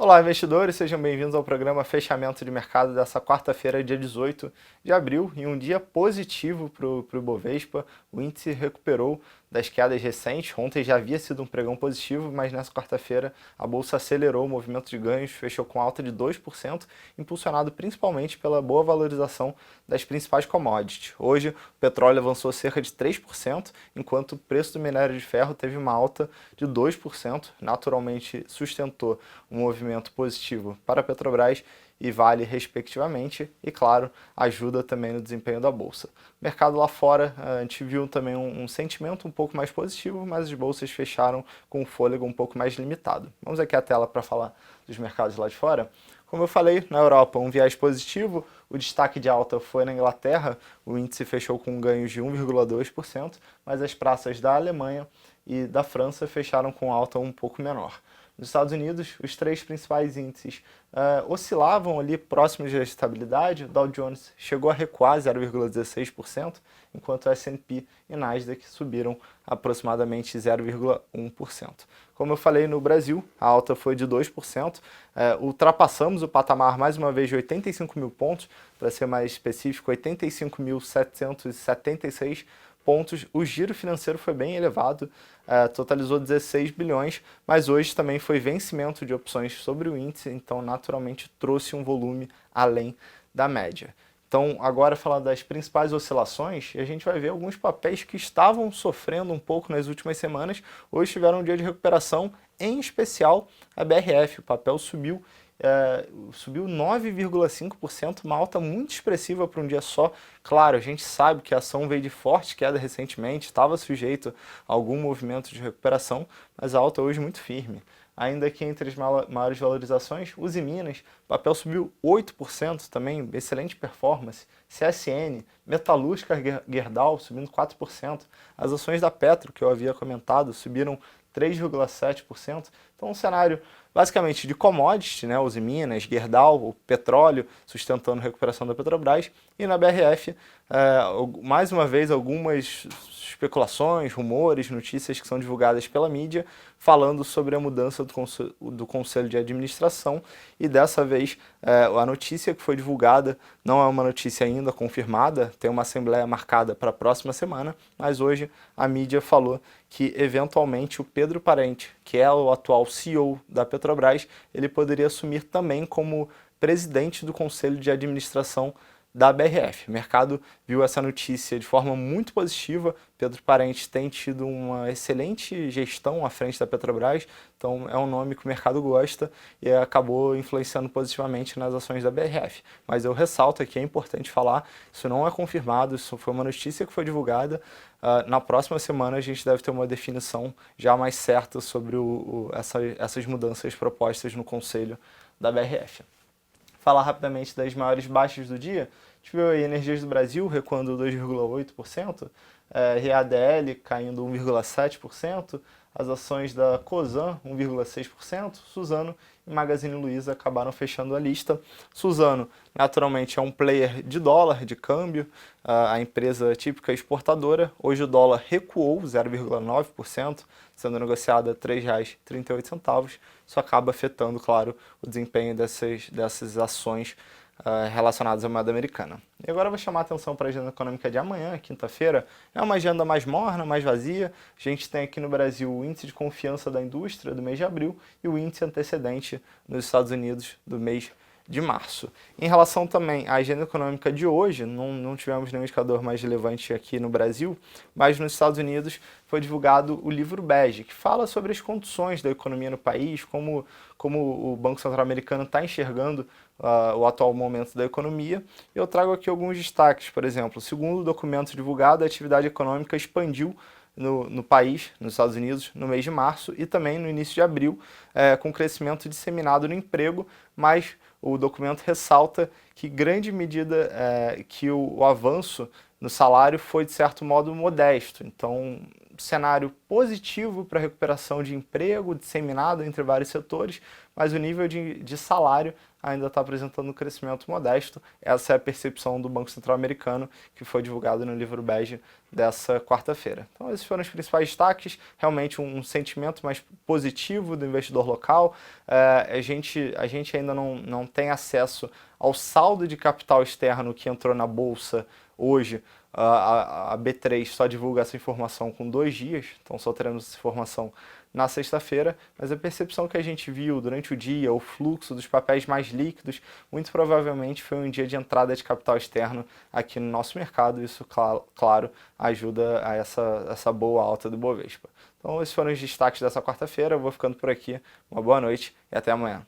Olá, investidores, sejam bem-vindos ao programa Fechamento de Mercado dessa quarta-feira, dia 18 de abril, e um dia positivo para o Ibovespa. O índice recuperou das quedas recentes. Ontem já havia sido um pregão positivo, mas nessa quarta-feira a bolsa acelerou o movimento de ganhos, fechou com alta de 2%, impulsionado principalmente pela boa valorização das principais commodities. Hoje o petróleo avançou cerca de 3%, enquanto o preço do minério de ferro teve uma alta de 2%, naturalmente sustentou um movimento positivo para a Petrobras e Vale, respectivamente, e, claro, ajuda também no desempenho da Bolsa. O mercado lá fora, a gente viu também um sentimento um pouco mais positivo, mas as bolsas fecharam com um fôlego um pouco mais limitado. Vamos aqui à tela para falar dos mercados lá de fora. Como eu falei, na Europa, um viés positivo, o destaque de alta foi na Inglaterra, o índice fechou com ganhos de 1,2%, mas as praças da Alemanha e da França fecharam com alta um pouco menor. Nos Estados Unidos, os três principais índices oscilavam ali próximos da estabilidade. O Dow Jones chegou a recuar 0,16%, enquanto o S&P e Nasdaq subiram aproximadamente 0,1%. Como eu falei, no Brasil, a alta foi de 2%. Ultrapassamos o patamar mais uma vez de 85 mil pontos, para ser mais específico, 85.776 pontos. O giro financeiro foi bem elevado, totalizou 16 bilhões, mas hoje também foi vencimento de opções sobre o índice, então naturalmente trouxe um volume além da média. Então, agora falando das principais oscilações, a gente vai ver alguns papéis que estavam sofrendo um pouco nas últimas semanas, hoje tiveram um dia de recuperação, em especial a BRF, o papel subiu 9,5%, uma alta muito expressiva para um dia só. Claro, a gente sabe que a ação veio de forte queda recentemente, estava sujeito a algum movimento de recuperação, mas a alta hoje muito firme. Ainda que entre as maiores valorizações, Usiminas, o papel subiu 8% também, excelente performance. CSN, Metalúrgica Gerdau subindo 4%. As ações da Petro, que eu havia comentado, subiram 3,7%. Então, um cenário basicamente de commodity, né, Usiminas, Gerdau, o petróleo sustentando a recuperação da Petrobras, e na BRF, mais uma vez, algumas especulações, rumores, notícias que são divulgadas pela mídia, falando sobre a mudança do Conselho de Administração, e dessa vez a notícia que foi divulgada não é uma notícia ainda confirmada, tem uma assembleia marcada para a próxima semana, mas hoje a mídia falou que eventualmente o Pedro Parente, que é o atual CEO da Petrobras, ele poderia assumir também como presidente do Conselho de Administração da BRF. O mercado viu essa notícia de forma muito positiva. Pedro Parente tem tido uma excelente gestão à frente da Petrobras, então é um nome que o mercado gosta e acabou influenciando positivamente nas ações da BRF. Mas eu ressalto aqui, é importante falar, isso não é confirmado, isso foi uma notícia que foi divulgada. Na próxima semana a gente deve ter uma definição já mais certa sobre essas mudanças propostas no conselho da BRF. Falar rapidamente das maiores baixas do dia, a gente viu aí Energias do Brasil recuando 2,8%, RADL caindo 1,7%, as ações da Cosan 1,6%, Suzano e Magazine Luiza acabaram fechando a lista. Suzano, naturalmente, é um player de dólar, de câmbio, a empresa típica exportadora. Hoje o dólar recuou 0,9%, sendo negociado a R$ 3,38. Isso acaba afetando, claro, o desempenho dessas ações relacionadas à moeda americana. E agora eu vou chamar a atenção para a agenda econômica de amanhã, quinta-feira. É uma agenda mais morna, mais vazia. A gente tem aqui no Brasil o índice de confiança da indústria do mês de abril e o índice antecedente nos Estados Unidos do mês de março. Em relação também à agenda econômica de hoje, não tivemos nenhum indicador mais relevante aqui no Brasil, mas nos Estados Unidos foi divulgado o livro Bege, que fala sobre as condições da economia no país, como o Banco Central Americano está enxergando o atual momento da economia. Eu trago aqui alguns destaques, por exemplo, segundo o documento divulgado, a atividade econômica expandiu no país, nos Estados Unidos, no mês de março e também no início de abril, com crescimento disseminado no emprego, mas o documento ressalta que grande medida que o avanço no salário foi, de certo modo, modesto. Então, cenário positivo para a recuperação de emprego, disseminado entre vários setores, mas o nível de salário ainda está apresentando um crescimento modesto. Essa é a percepção do Banco Central americano, que foi divulgado no livro bege dessa quarta-feira. Então esses foram os principais destaques, realmente um sentimento mais positivo do investidor local. A gente ainda não tem acesso ao saldo de capital externo que entrou na Bolsa hoje. A B3 só divulga essa informação com 2 dias, então só teremos essa informação na sexta-feira, mas a percepção que a gente viu durante o dia, o fluxo dos papéis mais líquidos, muito provavelmente foi um dia de entrada de capital externo aqui no nosso mercado. Isso, claro, ajuda a essa boa alta do Bovespa. Então esses foram os destaques dessa quarta-feira. Eu vou ficando por aqui. Uma boa noite e até amanhã.